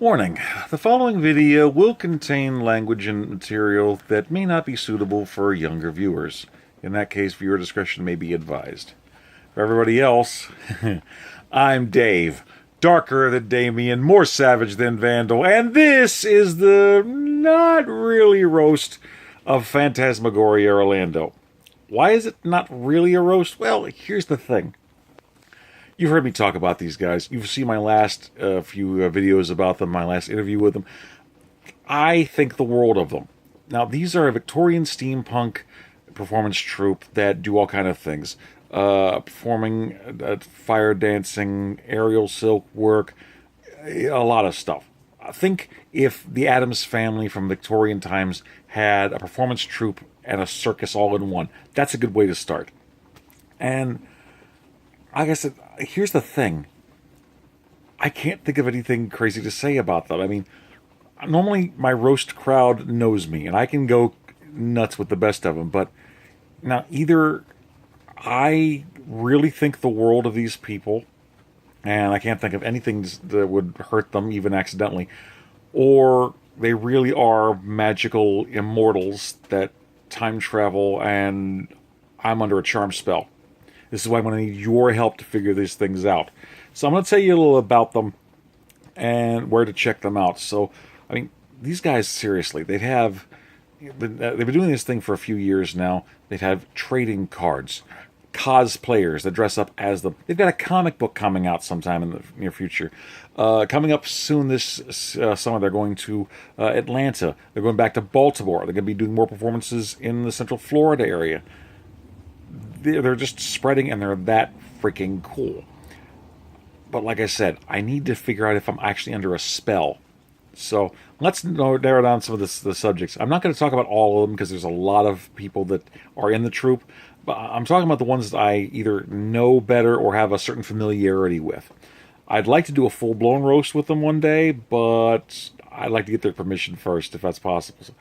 Warning: the following video will contain language and material that may not be suitable for younger viewers. In that case, viewer discretion may be advised. For everybody else, I'm Dave, darker than Damien, more savage than Vandal, and this is the not really roast of Phantasmagoria Orlando. Why is it not really a roast? Well, here's the thing. You've heard me talk about these guys. You've seen my last few videos about them, my last interview with them. I think the world of them. Now, these are a Victorian steampunk performance troupe that do all kind of things. Performing, fire dancing, aerial silk work, a lot of stuff. I think if the Addams Family from Victorian times had a performance troupe and a circus all in one, that's a good way to start. And like I said, here's the thing. I can't think of anything crazy to say about them. I mean, normally my roast crowd knows me, and I can go nuts with the best of them. But now, either I really think the world of these people, and I can't think of anything that would hurt them, even accidentally, or they really are magical immortals that time travel, and I'm under a charm spell. This is why I'm going to need your help to figure these things out. So I'm going to tell you a little about them and where to check them out. So, I mean, these guys, seriously, they've been doing this thing for a few years now. They've had trading cards, cosplayers that dress up as them. They've got a comic book coming out sometime in the near future. Coming up soon this summer, they're going to Atlanta. They're going back to Baltimore. They're going to be doing more performances in the Central Florida area. They're just spreading, and they're that freaking cool. But like I said, I need to figure out if I'm actually under a spell. So let's narrow down some of the subjects. I'm not going to talk about all of them because there's a lot of people that are in the troupe. But I'm talking about the ones that I either know better or have a certain familiarity with. I'd like to do a full-blown roast with them one day, but I'd like to get their permission first, if that's possible. So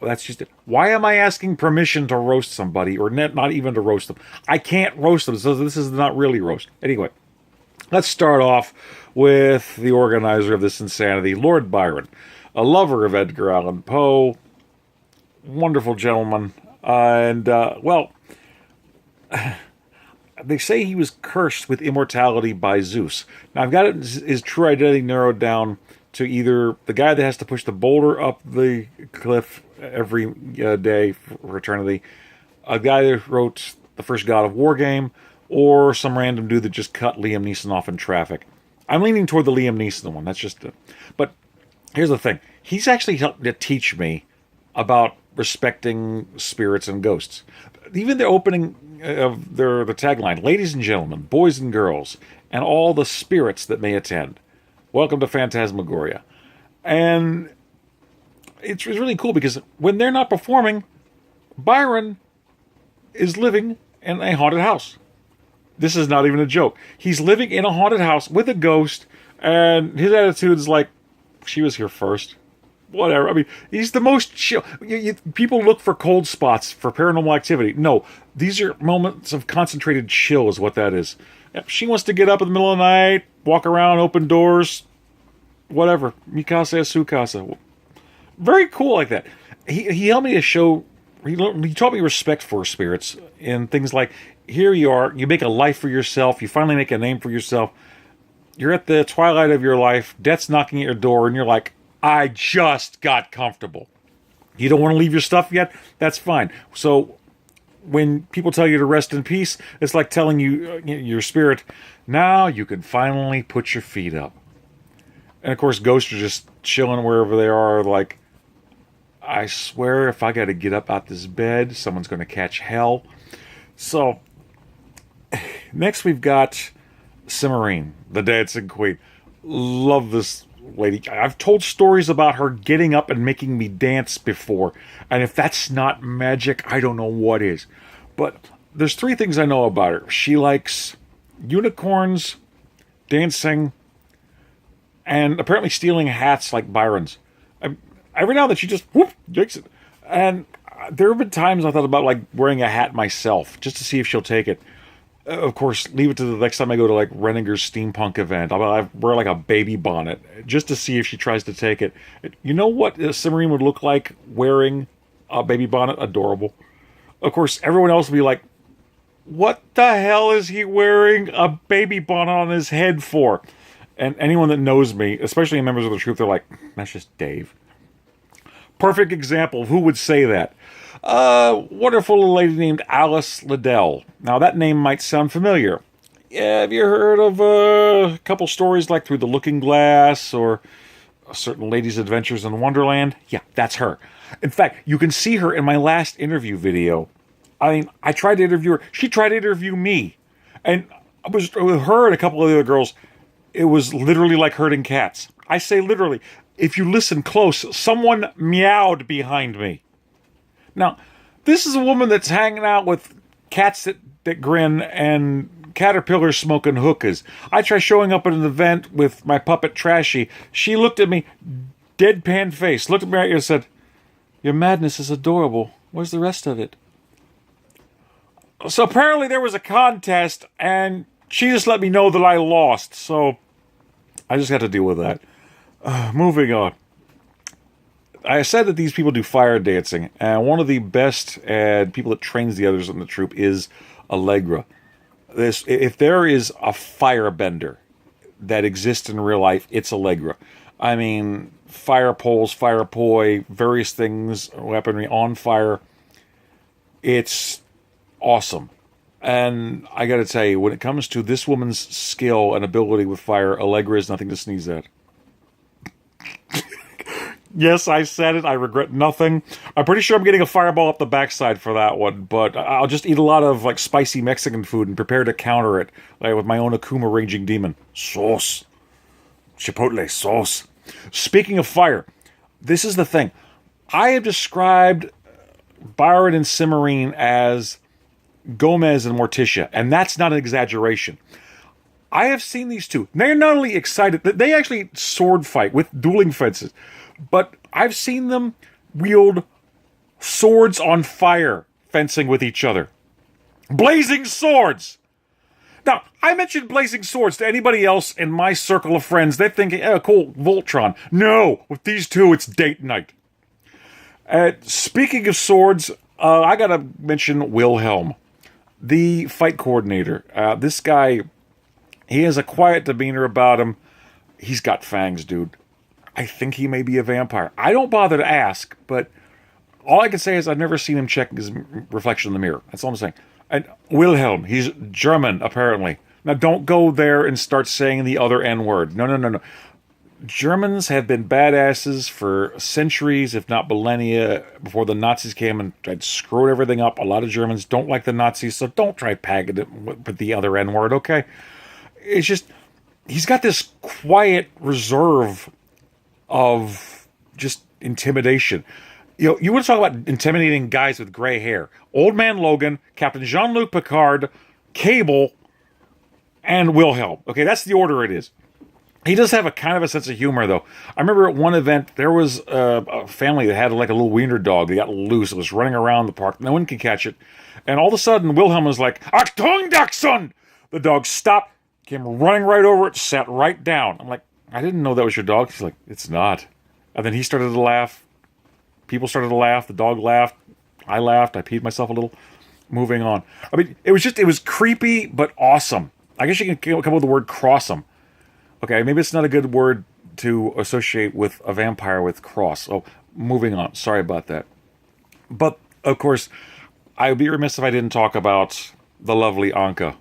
that's just it. Why am I asking permission to roast somebody, or not even to roast them? I can't roast them, so this is not really roast. Anyway, let's start off with the organizer of this insanity, Lord Byron, a lover of Edgar Allan Poe, wonderful gentleman, and, well, they say he was cursed with immortality by Zeus. Now, I've got his true identity narrowed down to either the guy that has to push the boulder up the cliff every day for eternity, a guy that wrote the first God of War game, or some random dude that just cut Liam Neeson off in traffic. I'm leaning toward the Liam Neeson one. That's just... But here's the thing. He's actually helped to teach me about respecting spirits and ghosts. Even the opening of the tagline, ladies and gentlemen, boys and girls, and all the spirits that may attend, welcome to Phantasmagoria. And it's really cool because when they're not performing, Byron is living in a haunted house. This is not even a joke. He's living in a haunted house with a ghost, and his attitude is like, she was here first. Whatever. I mean, he's the most chill. People look for cold spots for paranormal activity. No, these are moments of concentrated chill is what that is. She wants to get up in the middle of the night, walk around, open doors, whatever. Mikasa Sukasa. Very cool like that. He helped me to show... He taught me respect for spirits in things like, here you are, you make a life for yourself, you finally make a name for yourself, you're at the twilight of your life, death's knocking at your door, and you're like, I just got comfortable. You don't want to leave your stuff yet? That's fine. So when people tell you to rest in peace, it's like telling you, your spirit, now you can finally put your feet up. And of course, ghosts are just chilling wherever they are, like, I swear if I got to get up out this bed, someone's going to catch hell. So, next we've got Cimarine, the dancing queen. Love this lady. I've told stories about her getting up and making me dance before. And if that's not magic, I don't know what is. But there's three things I know about her. She likes unicorns, dancing, and apparently stealing hats like Byron's. Every now and then she just, whoop, takes it. And there have been times I thought about like wearing a hat myself, just to see if she'll take it. Of course, leave it to the next time I go to like Renninger's steampunk event. I wear like a baby bonnet just to see if she tries to take it. You know what Cimarine would look like wearing a baby bonnet? Adorable. Of course, everyone else would be like, what the hell is he wearing a baby bonnet on his head for? And anyone that knows me, especially members of the troop, they're like, that's just Dave. Perfect example of who would say that. Wonderful little lady named Alice Liddell. Now, that name might sound familiar. Yeah, have you heard of a couple stories like Through the Looking Glass or A Certain Lady's Adventures in Wonderland? Yeah, that's her. In fact, you can see her in my last interview video. I mean, I tried to interview her. She tried to interview me. And I was with her and a couple of the other girls. It was literally like herding cats. I say literally. If you listen close, someone meowed behind me. Now, this is a woman that's hanging out with cats that grin and caterpillars smoking hookahs. I try showing up at an event with my puppet Trashy. She looked at me, deadpan face, looked at me and said, your madness is adorable. Where's the rest of it? So apparently there was a contest, and she just let me know that I lost. So I just had to deal with that. Moving on. I said that these people do fire dancing, and one of the best people that trains the others in the troop is Allegra. If there is a firebender that exists in real life, it's Allegra. I mean, fire poles, fire poi, various things, weaponry on fire. It's awesome. And I gotta tell you, when it comes to this woman's skill and ability with fire, Allegra is nothing to sneeze at. Yes, I said it. I regret nothing. I'm pretty sure I'm getting a fireball up the backside for that one, but I'll just eat a lot of like spicy Mexican food and prepare to counter it with my own Akuma Raging Demon. Sauce. Chipotle sauce. Speaking of fire, this is the thing. I have described Byron and Cimarine as Gomez and Morticia, and that's not an exaggeration. I have seen these two. They're not only excited, they actually sword fight with dueling fences. But I've seen them wield swords on fire, fencing with each other. Blazing swords! Now, I mentioned blazing swords to anybody else in my circle of friends. They're thinking, oh, cool, Voltron. No, with these two, it's date night. Speaking of swords, I gotta mention Wilhelm, the fight coordinator. This guy, he has a quiet demeanor about him. He's got fangs, dude. I think he may be a vampire. I don't bother to ask, but all I can say is I've never seen him check his reflection in the mirror. That's all I'm saying. And Wilhelm, he's German, apparently. Now, don't go there and start saying the other N-word. No. Germans have been badasses for centuries, if not millennia, before the Nazis came and tried screwed everything up. A lot of Germans don't like the Nazis, so don't try pagging it with the other N-word, okay? It's just, he's got this quiet reserve of just intimidation. You know, you want to talk about intimidating guys with gray hair. Old Man Logan, Captain Jean-Luc Picard, Cable, and Wilhelm. Okay, that's the order it is. He does have a kind of a sense of humor, though. I remember at one event, there was a family that had like a little wiener dog. They got loose. It was running around the park. No one could catch it. And all of a sudden, Wilhelm was like, Achtung, Dachshund! The dog stopped, came running right over it, sat right down. I'm like, I didn't know that was your dog. He's like, it's not. And then he started to laugh. People started to laugh. The dog laughed. I laughed. I peed myself a little. Moving on. I mean, it was creepy, but awesome. I guess you can come up with the word crossum. Okay, maybe it's not a good word to associate with a vampire with cross. Oh, moving on. Sorry about that. But, of course, I would be remiss if I didn't talk about the lovely Anka.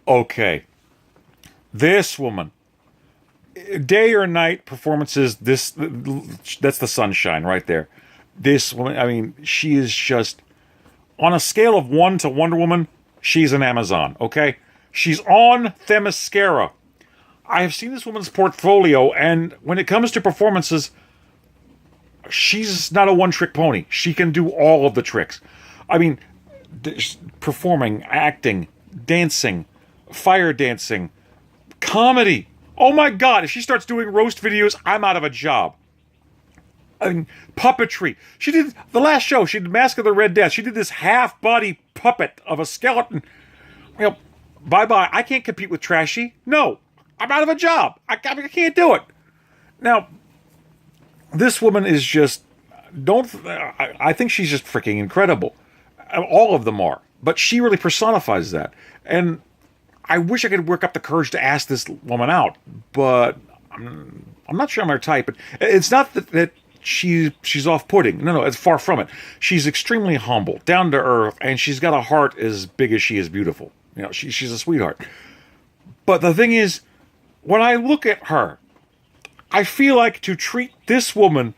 Okay. This woman, day or night performances, that's the sunshine right there. This woman, I mean, she is just, on a scale of 1 to Wonder Woman, she's an Amazon, okay? She's on Themyscira. I have seen this woman's portfolio, and when it comes to performances, she's not a one-trick pony. She can do all of the tricks. I mean, performing, acting, dancing, fire dancing, comedy. Oh my God, if she starts doing roast videos, I'm out of a job. I mean, puppetry. She did the last show. She did Mask of the Red Death. She did this half-body puppet of a skeleton. You know, bye-bye. I can't compete with Trashy. No, I'm out of a job. I can't do it. Now, this woman is just I think she's just freaking incredible. All of them are, but she really personifies that. And I wish I could work up the courage to ask this woman out, but I'm not sure I'm her type. But it's not that she's off-putting. No, it's far from it. She's extremely humble, down to earth, and she's got a heart as big as she is beautiful. You know, she's a sweetheart. But the thing is, when I look at her, I feel like to treat this woman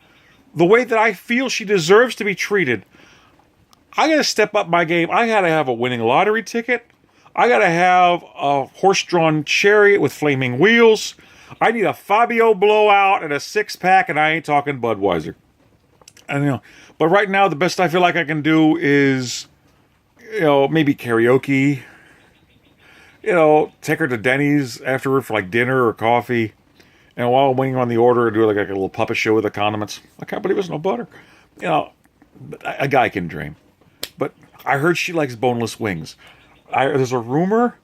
the way that I feel she deserves to be treated, I gotta step up my game. I gotta have a winning lottery ticket. I gotta have a horse-drawn chariot with flaming wheels. I need a Fabio blowout and a six-pack, and I ain't talking Budweiser. And, you know, but right now, the best I feel like I can do is, you know, maybe karaoke. You know, take her to Denny's afterward for like dinner or coffee. And while I'm waiting on the order, do like a little puppet show with the condiments. I can't believe there's no butter. You know, a guy can dream. But I heard she likes boneless wings. There's a rumor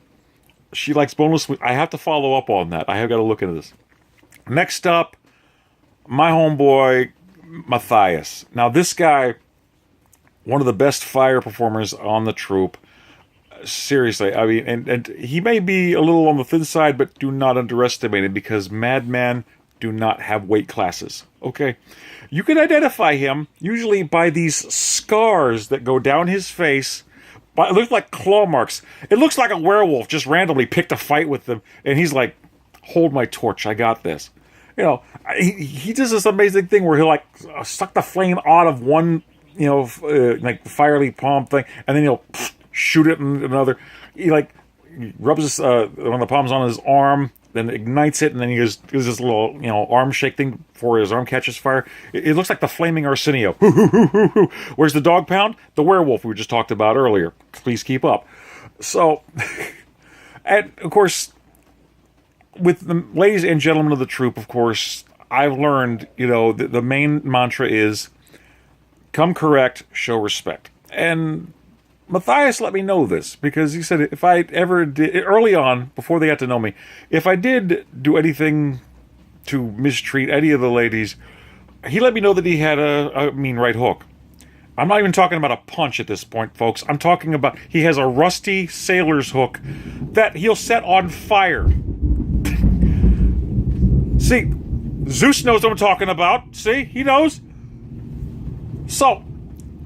she likes boneless wings. I have to follow up on that. I have got to look into this. Next up, my homeboy, Matthias. Now, this guy, one of the best fire performers on the troupe. Seriously, I mean, and he may be a little on the thin side, but do not underestimate it, because madmen do not have weight classes. Okay? You can identify him usually by these scars that go down his face. It looks like claw marks. It looks like a werewolf just randomly picked a fight with them, and he's like, hold my torch, I got this. You know, he does this amazing thing where he'll like suck the flame out of one, you know, like fiery palm thing, and then he'll shoot it in another. He like rubs one of the palms on his arm, then ignites it, and then he gives this little, you know, arm shake thing before his arm catches fire. It looks like the flaming Arsenio. Where's the dog pound? The werewolf we just talked about earlier. Please keep up. So, and of course, with the ladies and gentlemen of the troupe, of course, I've learned, you know, the main mantra is come correct, show respect. And Matthias let me know this, because he said if I ever did, early on, before they got to know me, if I did do anything to mistreat any of the ladies, he let me know that he had a mean right hook. I'm not even talking about a punch at this point, folks. I'm talking about he has a rusty sailor's hook that he'll set on fire. See, Zeus knows what I'm talking about. See, he knows. So,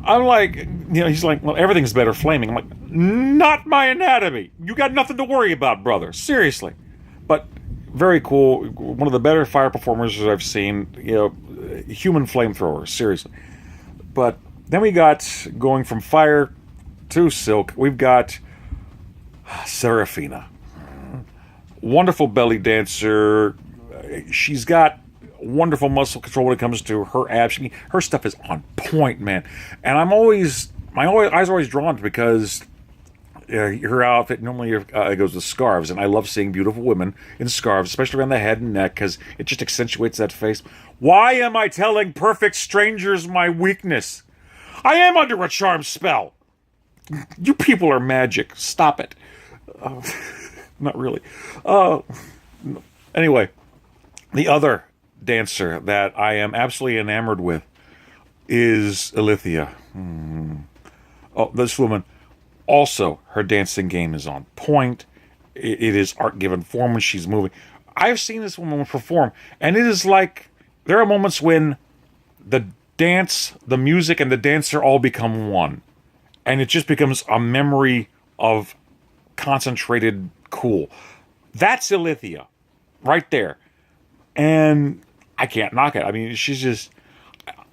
I'm like, you know, he's like, well, everything's better flaming. I'm like, not my anatomy. You got nothing to worry about, brother. Seriously. But very cool. One of the better fire performers I've seen. You know, human flamethrower. Seriously. But then we got, going from fire to silk, we've got Serafina. Wonderful belly dancer. She's got wonderful muscle control when it comes to her abs. Her stuff is on point, man. And my eyes are always drawn to, because her outfit normally goes with scarves, and I love seeing beautiful women in scarves, especially around the head and neck, because it just accentuates that face. Why am I telling perfect strangers my weakness? I am under a charm spell. You people are magic. Stop it. Not really. Anyway, the other dancer that I am absolutely enamored with is Alithia. Oh, this woman, also, her dancing game is on point. It is art given form when she's moving. I've seen this woman perform, and it is like, there are moments when the dance, the music, and the dancer all become one. And it just becomes a memory of concentrated cool. That's Alithia, right there. And I can't knock it. I mean, she's just,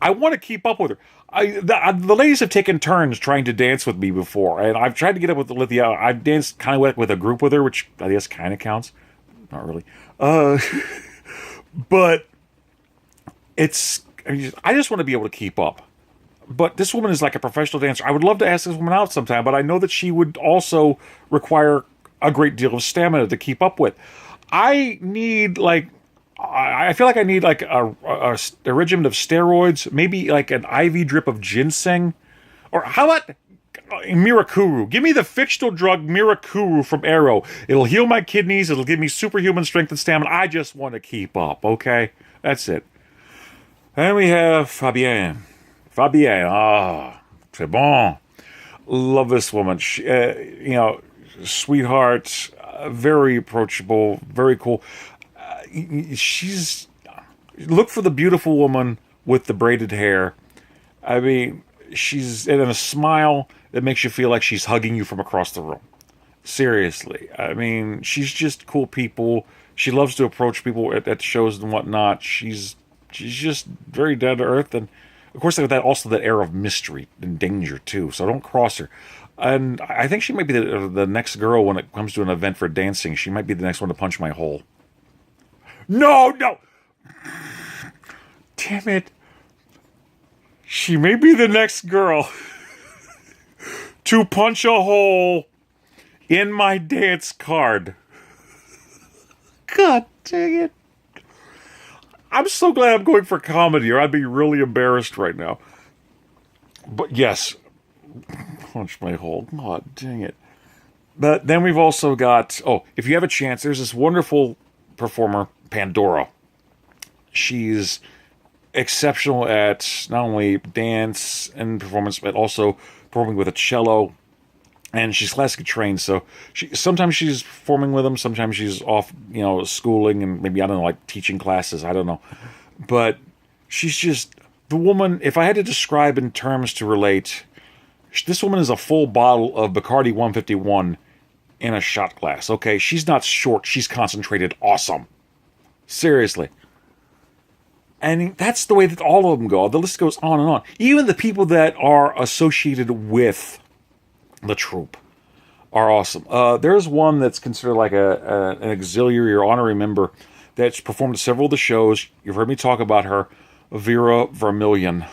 I want to keep up with her. The ladies have taken turns trying to dance with me before, and I've tried to get up with Alithia. I've danced kind of with a group with her, which I guess kind of counts. Not really. But it's, I just want to be able to keep up. But this woman is like a professional dancer. I would love to ask this woman out sometime, but I know that she would also require a great deal of stamina to keep up with. I need, like, I feel like I need like a regimen of steroids, maybe like an IV drip of ginseng, or how about Mirakuru? Give me the fictional drug Mirakuru from Arrow. It'll heal my kidneys. It'll give me superhuman strength and stamina. I just want to keep up. Okay, that's it. Then we have Fabienne. Fabienne, c'est bon. Love this woman. She, sweetheart, very approachable, very cool. She's look for the beautiful woman with the braided hair. I mean, she's in a smile that makes you feel like she's hugging you from across the room. Seriously, I mean, she's just cool people. She loves to approach people at shows and whatnot. She's just very down to earth, and of course, that also that air of mystery and danger too. So don't cross her. And I think she might be the next girl when it comes to an event for dancing. She might be the next one to punch my hole. No, no. Damn it. She may be the next girl to punch a hole in my dance card. God dang it. I'm so glad I'm going for comedy, or I'd be really embarrassed right now. But yes, punch my hole. God dang it. But then we've also got, if you have a chance, there's this wonderful performer, Pandora. She's exceptional at not only dance and performance, but also performing with a cello. And she's classically trained, so sometimes she's performing with them, sometimes she's off, schooling and maybe, I don't know, like teaching classes, I don't know. But she's just, the woman, if I had to describe in terms to relate, this woman is a full bottle of Bacardi 151 in a shot glass, okay? She's not short, she's concentrated awesome. Seriously. And that's the way that all of them go. The list goes on and on. Even the people that are associated with the troupe are awesome. There's one that's considered like an auxiliary or honorary member that's performed at several of the shows. You've heard me talk about her, Vera Vermillion.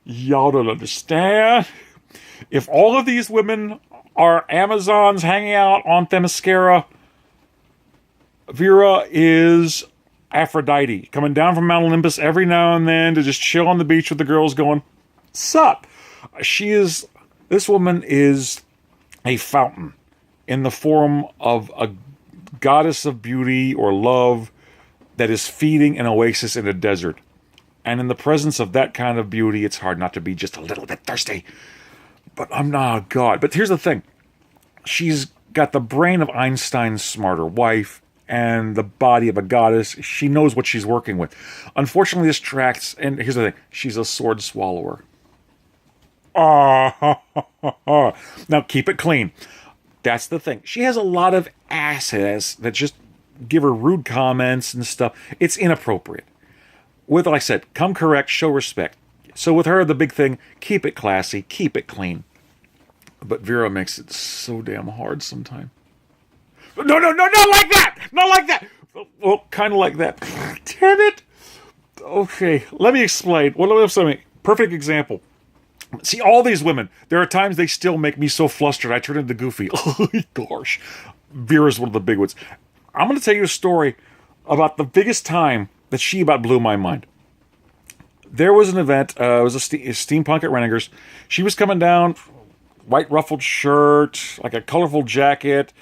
Y'all don't understand. If all of these women are Amazons hanging out on Themyscira, Vera is Aphrodite, coming down from Mount Olympus every now and then to just chill on the beach with the girls going, sup? This woman is a fountain in the form of a goddess of beauty or love that is feeding an oasis in a desert. And in the presence of that kind of beauty, it's hard not to be just a little bit thirsty. But I'm not a god. But here's the thing. She's got the brain of Einstein's smarter wife and the body of a goddess. She knows what she's working with. Unfortunately, this tracks, and here's the thing, she's a sword swallower. Now keep it clean. That's the thing. She has a lot of asses that just give her rude comments and stuff. It's inappropriate. With, like I said, come correct, show respect. So with her, the big thing, keep it classy, keep it clean. But Vera makes it so damn hard sometimes. No, not like that! Not like that! Well, kind of like that. Damn it! Okay, let me explain. Perfect example. See, all these women, there are times they still make me so flustered, I turn into Goofy. Oh, gosh. Vera's one of the big ones. I'm going to tell you a story about the biggest time that she about blew my mind. There was an event, it was a steampunk at Renninger's. She was coming down, white ruffled shirt, like a colorful jacket,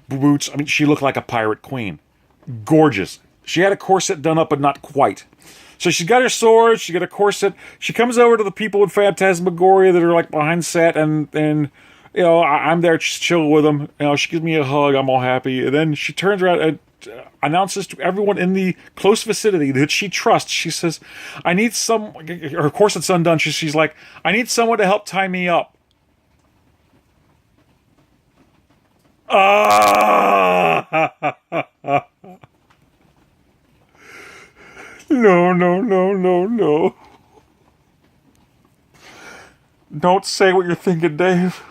boots. I mean, she looked like a pirate queen. Gorgeous. She had a corset done up, but not quite. So she got her sword, she got a corset. She comes over to the people in Phantasmagoria that are like behind set, and I'm there just chill with them. She gives me a hug, I'm all happy. And then she turns around and announces to everyone in the close vicinity that she trusts. She says, I need her corset's undone. She's like, I need someone to help tie me up. No. Don't say what you're thinking, Dave.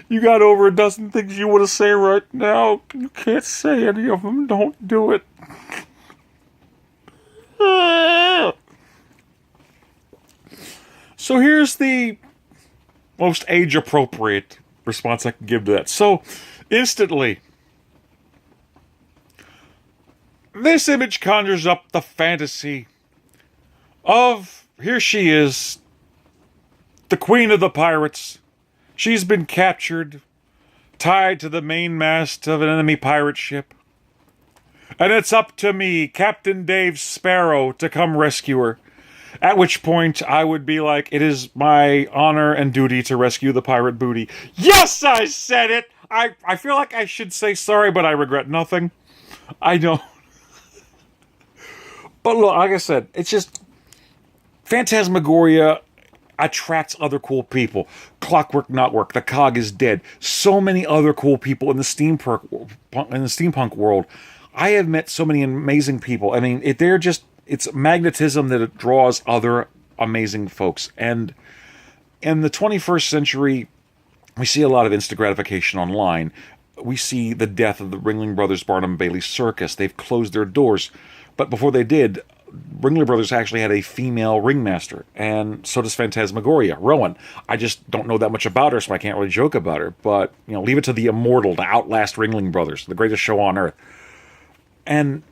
You got over a dozen things you want to say right now. You can't say any of them. Don't do it. So here's the most age-appropriate response I can give to that. So, instantly, this image conjures up the fantasy of, here she is, the queen of the pirates. She's been captured, tied to the mainmast of an enemy pirate ship. And it's up to me, Captain Dave Sparrow, to come rescue her. At which point, I would be like, it is my honor and duty to rescue the pirate booty. Yes, I said it! I feel like I should say sorry, but I regret nothing. I know. But look, like I said, it's just... Phantasmagoria attracts other cool people. Clockwork Not Work, The Cog is Dead. So many other cool people in the steampunk world. I have met so many amazing people. I mean, it's magnetism that it draws other amazing folks. And in the 21st century, we see a lot of instant gratification online. We see the death of the Ringling Brothers Barnum Bailey Circus. They've closed their doors. But before they did, Ringling Brothers actually had a female ringmaster, and so does Phantasmagoria, Rowan. I just don't know that much about her, so I can't really joke about her. But, leave it to the immortal to outlast Ringling Brothers, the greatest show on earth. And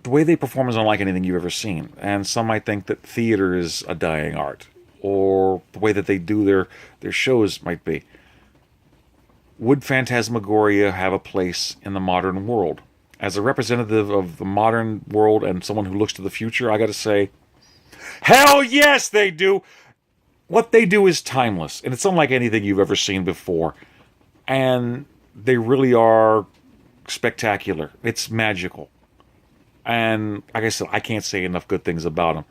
the way they perform is unlike anything you've ever seen. And some might think that theater is a dying art, or the way that they do their shows might be. Would Phantasmagoria have a place in the modern world? As a representative of the modern world and someone who looks to the future, I gotta say, hell yes, they do! What they do is timeless, and it's unlike anything you've ever seen before. And they really are spectacular. It's magical. And like I said, I can't say enough good things about them.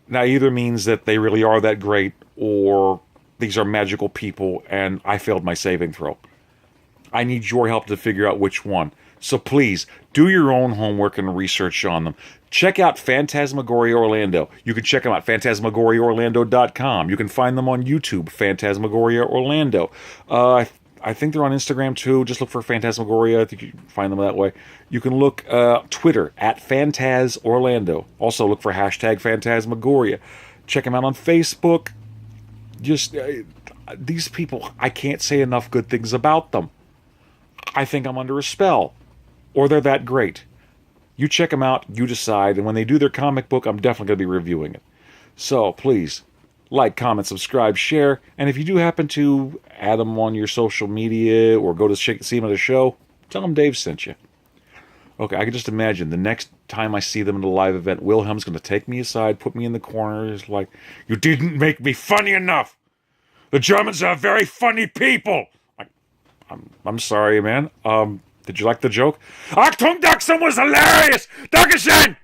That either means that they really are that great, or these are magical people and I failed my saving throw. I need your help to figure out which one. So please, do your own homework and research on them. Check out Phantasmagoria Orlando. You can check them out, phantasmagoriaorlando.com. You can find them on YouTube, Phantasmagoria Orlando. I think they're on Instagram too. Just look for Phantasmagoria. I think you can find them that way. You can look Twitter at Phantaz Orlando. Also look for hashtag Phantasmagoria. Check them out on Facebook. Just these people, I can't say enough good things about them. I think I'm under a spell. Or they're that great. You check them out, you decide, and when they do their comic book, I'm definitely going to be reviewing it. So, please, like, comment, subscribe, share, and if you do happen to add them on your social media or go to see them at a show, tell them Dave sent you. Okay, I can just imagine the next time I see them at a live event, Wilhelm's going to take me aside, put me in the corner, is like, you didn't make me funny enough! The Germans are very funny people! I'm sorry, man. Did you like the joke? Achtung, Dachshund was hilarious! Dankeschön!